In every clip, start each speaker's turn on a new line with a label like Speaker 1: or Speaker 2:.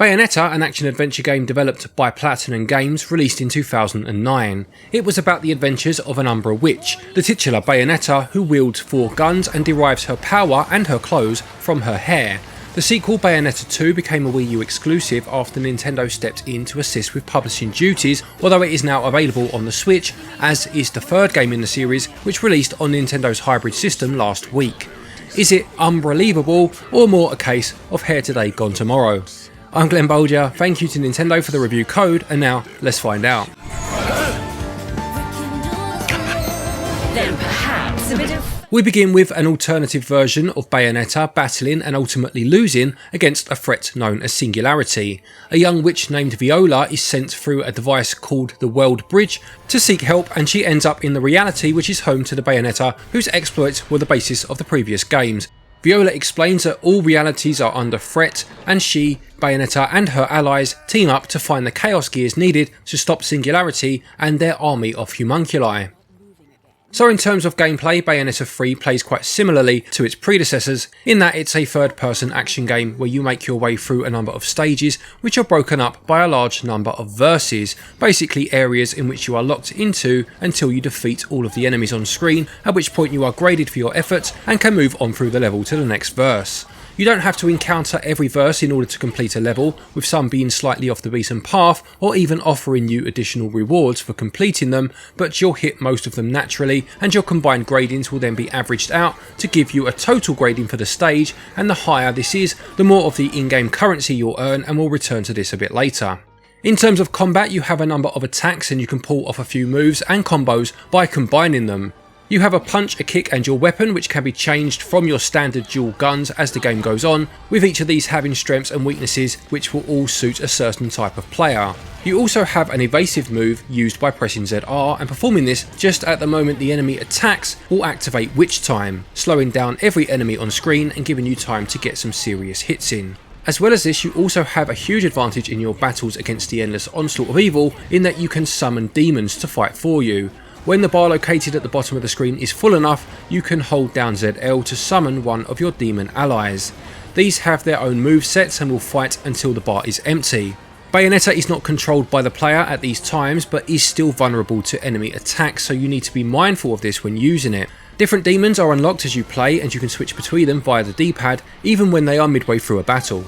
Speaker 1: Bayonetta, an action-adventure game developed by Platinum Games, released in 2009. It was about the adventures of an Umbra witch, the titular Bayonetta, who wields 4 guns and derives her power and her clothes from her hair. The sequel, Bayonetta 2, became a Wii U exclusive after Nintendo stepped in to assist with publishing duties, although it is now available on the Switch, as is the 3rd game in the series, which released on Nintendo's hybrid system last week. Is it unbelievable, or more a case of hair today gone tomorrow? I'm Glen Bolger, thank you to Nintendo for the review code, and now let's find out.
Speaker 2: Then perhaps a bit of...
Speaker 1: We begin with an alternative version of Bayonetta battling and ultimately losing against a threat known as Singularity. A young witch named Viola is sent through a device called the World Bridge to seek help, and she ends up in the reality which is home to the Bayonetta whose exploits were the basis of the previous games. Viola explains that all realities are under threat, and she, Bayonetta and her allies team up to find the Chaos Gears needed to stop Singularity and their army of Humunculi. So in terms of gameplay, Bayonetta 3 plays quite similarly to its predecessors, in that it's a third-person action game where you make your way through a number of stages which are broken up by a large number of verses, basically areas in which you are locked into until you defeat all of the enemies on screen, at which point you are graded for your efforts and can move on through the level to the next verse. You don't have to encounter every verse in order to complete a level, with some being slightly off the beaten path or even offering you additional rewards for completing them, but you'll hit most of them naturally, and your combined gradings will then be averaged out to give you a total grading for the stage, and the higher this is, the more of the in-game currency you'll earn, and we'll return to this a bit later. In terms of combat, you have a number of attacks and you can pull off a few moves and combos by combining them. You have a punch, a kick and your weapon, which can be changed from your standard dual guns as the game goes on, with each of these having strengths and weaknesses which will all suit a certain type of player. You also have an evasive move used by pressing ZR, and performing this just at the moment the enemy attacks will activate Witch Time, slowing down every enemy on screen and giving you time to get some serious hits in. As well as this, you also have a huge advantage in your battles against the endless onslaught of evil, in that you can summon demons to fight for you. When the bar located at the bottom of the screen is full enough, you can hold down ZL to summon one of your demon allies. These have their own movesets and will fight until the bar is empty. Bayonetta is not controlled by the player at these times, but is still vulnerable to enemy attacks, so you need to be mindful of this when using it. Different demons are unlocked as you play, and you can switch between them via the D-pad, even when they are midway through a battle.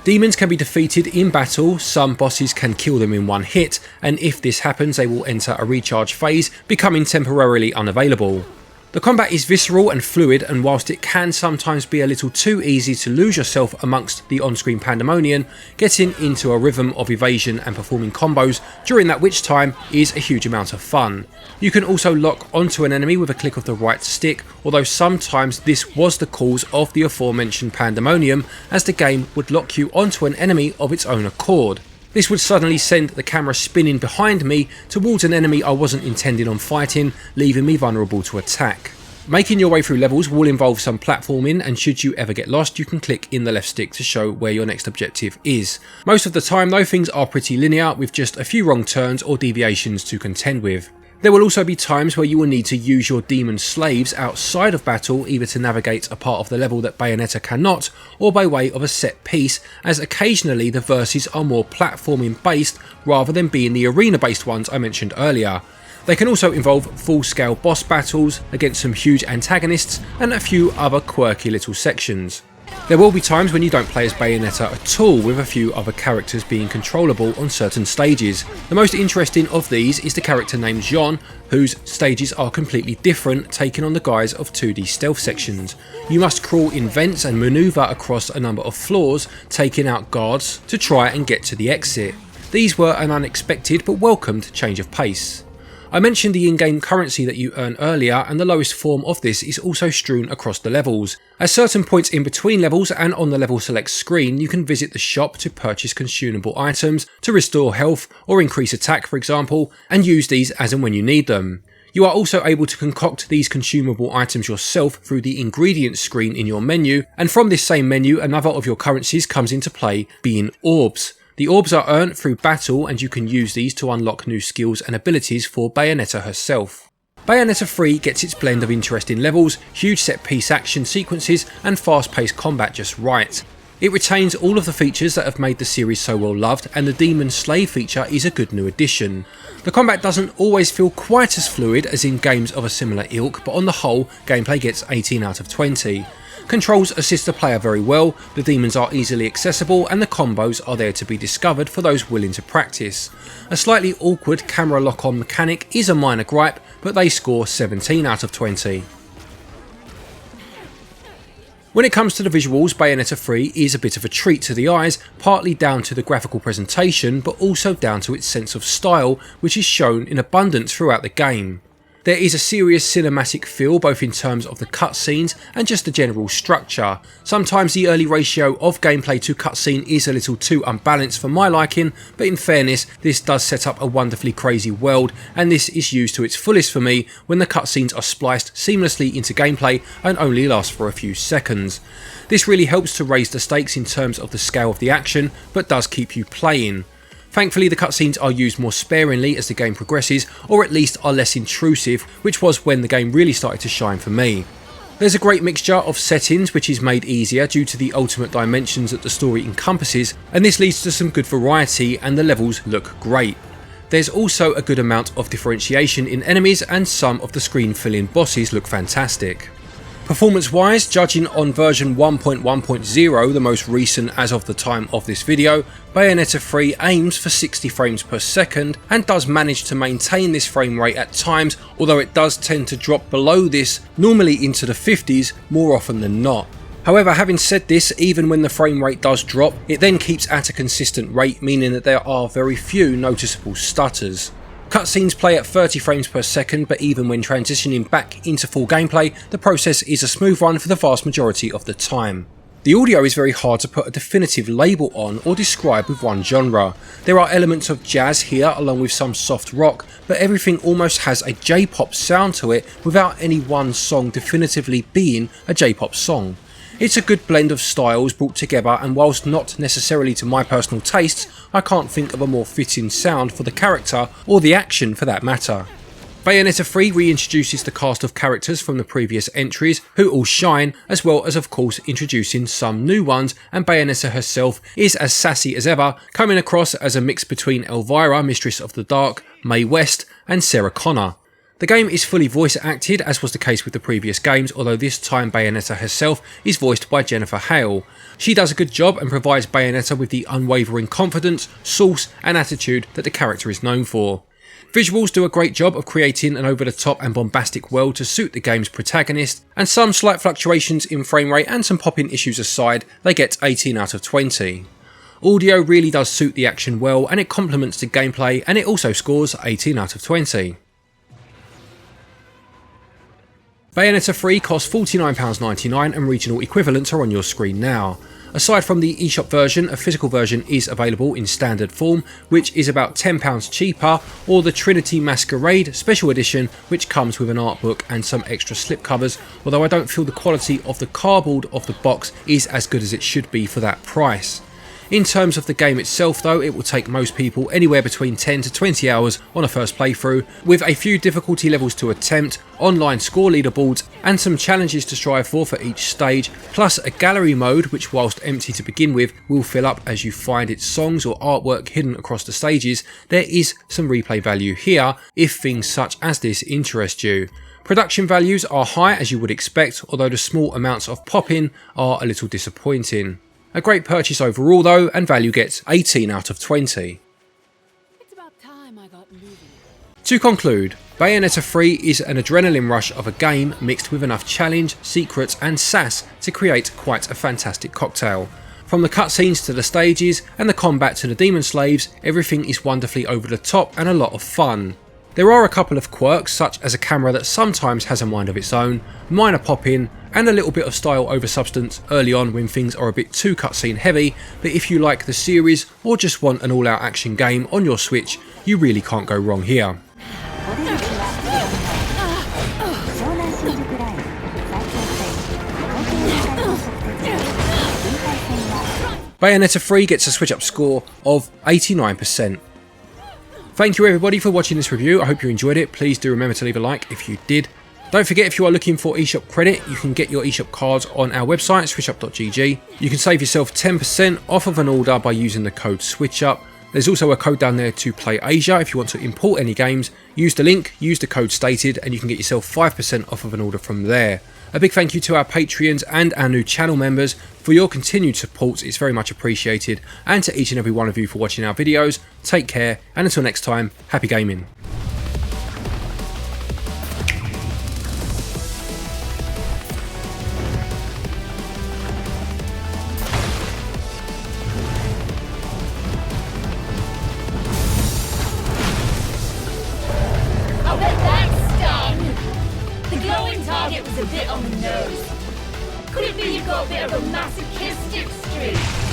Speaker 1: Demons can be defeated in battle, some bosses can kill them in one hit, and if this happens they will enter a recharge phase, becoming temporarily unavailable. The combat is visceral and fluid, and whilst it can sometimes be a little too easy to lose yourself amongst the on-screen pandemonium, getting into a rhythm of evasion and performing combos during that witch time is a huge amount of fun. You can also lock onto an enemy with a click of the right stick, although sometimes this was the cause of the aforementioned pandemonium, as the game would lock you onto an enemy of its own accord. This would suddenly send the camera spinning behind me towards an enemy I wasn't intending on fighting, leaving me vulnerable to attack. Making your way through levels will involve some platforming, and should you ever get lost you can click in the left stick to show where your next objective is. Most of the time though, things are pretty linear, with just a few wrong turns or deviations to contend with. There will also be times where you will need to use your demon slaves outside of battle, either to navigate a part of the level that Bayonetta cannot, or by way of a set piece, as occasionally the verses are more platforming based rather than being the arena based ones I mentioned earlier. They can also involve full-scale boss battles against some huge antagonists and a few other quirky little sections. There will be times when you don't play as Bayonetta at all, with a few other characters being controllable on certain stages. The most interesting of these is the character named Jean, whose stages are completely different, taking on the guise of 2D stealth sections. You must crawl in vents and manoeuvre across a number of floors, taking out guards to try and get to the exit. These were an unexpected but welcomed change of pace. I mentioned the in-game currency that you earn earlier, and the lowest form of this is also strewn across the levels. At certain points in between levels and on the level select screen, you can visit the shop to purchase consumable items to restore health or increase attack, for example, and use these as and when you need them. You are also able to concoct these consumable items yourself through the ingredients screen in your menu, and from this same menu another of your currencies comes into play, being orbs. The orbs are earned through battle, and you can use these to unlock new skills and abilities for Bayonetta herself. Bayonetta 3 gets its blend of interesting levels, huge set piece action sequences and fast paced combat just right. It retains all of the features that have made the series so well loved, and the Demon Slave feature is a good new addition. The combat doesn't always feel quite as fluid as in games of a similar ilk, but on the whole, gameplay gets 18 out of 20. Controls assist the player very well, the demons are easily accessible, and the combos are there to be discovered for those willing to practice. A slightly awkward camera lock-on mechanic is a minor gripe, but they score 17 out of 20. When it comes to the visuals, Bayonetta 3 is a bit of a treat to the eyes, partly down to the graphical presentation, but also down to its sense of style, which is shown in abundance throughout the game. There is a serious cinematic feel both in terms of the cutscenes and just the general structure. Sometimes the early ratio of gameplay to cutscene is a little too unbalanced for my liking, but in fairness this does set up a wonderfully crazy world, and this is used to its fullest for me when the cutscenes are spliced seamlessly into gameplay and only last for a few seconds. This really helps to raise the stakes in terms of the scale of the action, but does keep you playing. Thankfully the cutscenes are used more sparingly as the game progresses, or at least are less intrusive, which was when the game really started to shine for me. There's a great mixture of settings which is made easier due to the ultimate dimensions that the story encompasses, and this leads to some good variety and the levels look great. There's also a good amount of differentiation in enemies, and some of the screen filling bosses look fantastic. Performance wise, judging on version 1.1.0, the most recent as of the time of this video, Bayonetta 3 aims for 60 frames per second and does manage to maintain this frame rate at times, although it does tend to drop below this, normally into the 50s more often than not. However, having said this, even when the frame rate does drop, it then keeps at a consistent rate, meaning that there are very few noticeable stutters. Cutscenes play at 30 frames per second, but even when transitioning back into full gameplay, the process is a smooth one for the vast majority of the time. The audio is very hard to put a definitive label on or describe with one genre. There are elements of jazz here along with some soft rock, but everything almost has a J-pop sound to it without any one song definitively being a J-pop song. It's a good blend of styles brought together, and whilst not necessarily to my personal tastes, I can't think of a more fitting sound for the character or the action for that matter. Bayonetta 3 reintroduces the cast of characters from the previous entries who all shine, as well as of course introducing some new ones, and Bayonetta herself is as sassy as ever, coming across as a mix between Elvira, Mistress of the Dark, Mae West and Sarah Connor. The game is fully voice acted, as was the case with the previous games, although this time Bayonetta herself is voiced by Jennifer Hale. She does a good job and provides Bayonetta with the unwavering confidence, sauce and attitude that the character is known for. Visuals do a great job of creating an over-the-top and bombastic world to suit the game's protagonist, and some slight fluctuations in frame rate and some popping issues aside, they get 18 out of 20. Audio really does suit the action well, and it complements the gameplay, and it also scores 18 out of 20. Bayonetta 3 costs £49.99 and regional equivalents are on your screen now. Aside from the eShop version, a physical version is available in standard form, which is about £10 cheaper, or the Trinity Masquerade Special Edition, which comes with an art book and some extra slipcovers, although I don't feel the quality of the cardboard of the box is as good as it should be for that price. In terms of the game itself though, it will take most people anywhere between 10 to 20 hours on a first playthrough, with a few difficulty levels to attempt, online score leaderboards and some challenges to strive for each stage, plus a gallery mode which, whilst empty to begin with, will fill up as you find its songs or artwork hidden across the stages. There is some replay value here if things such as this interest you. Production values are high as you would expect, although the small amounts of pop-in are a little disappointing. A great purchase overall though, and value gets 18 out of 20.
Speaker 3: It's about time I got moving.
Speaker 1: To conclude, Bayonetta 3 is an adrenaline rush of a game mixed with enough challenge, secrets and sass to create quite a fantastic cocktail. From the cutscenes to the stages and the combat to the demon slaves, everything is wonderfully over the top and a lot of fun. There are a couple of quirks, such as a camera that sometimes has a mind of its own, minor pop-in, and a little bit of style over substance early on when things are a bit too cutscene heavy, but if you like the series or just want an all-out action game on your Switch, you really can't go wrong here. Bayonetta 3 gets a SwitchUp score of 89%. Thank you everybody for watching this review. I hope you enjoyed it. Please do remember to leave a like if you did. Don't forget, if you are looking for eShop credit, you can get your eShop cards on our website, SwitchUp.gg. You can save yourself 10% off of an order by using the code SwitchUp. There's also a code down there to Play Asia. If you want to import any games, use the link, use the code stated, and you can get yourself 5% off of an order from there. A big thank you to our Patreons and our new channel members for your continued support. It's very much appreciated. And to each and every one of you for watching our videos. Take care, and until next time, happy gaming.
Speaker 2: I bet that stung! The glowing target was a bit on the nose. Could it be you've got a bit of a masochistic streak?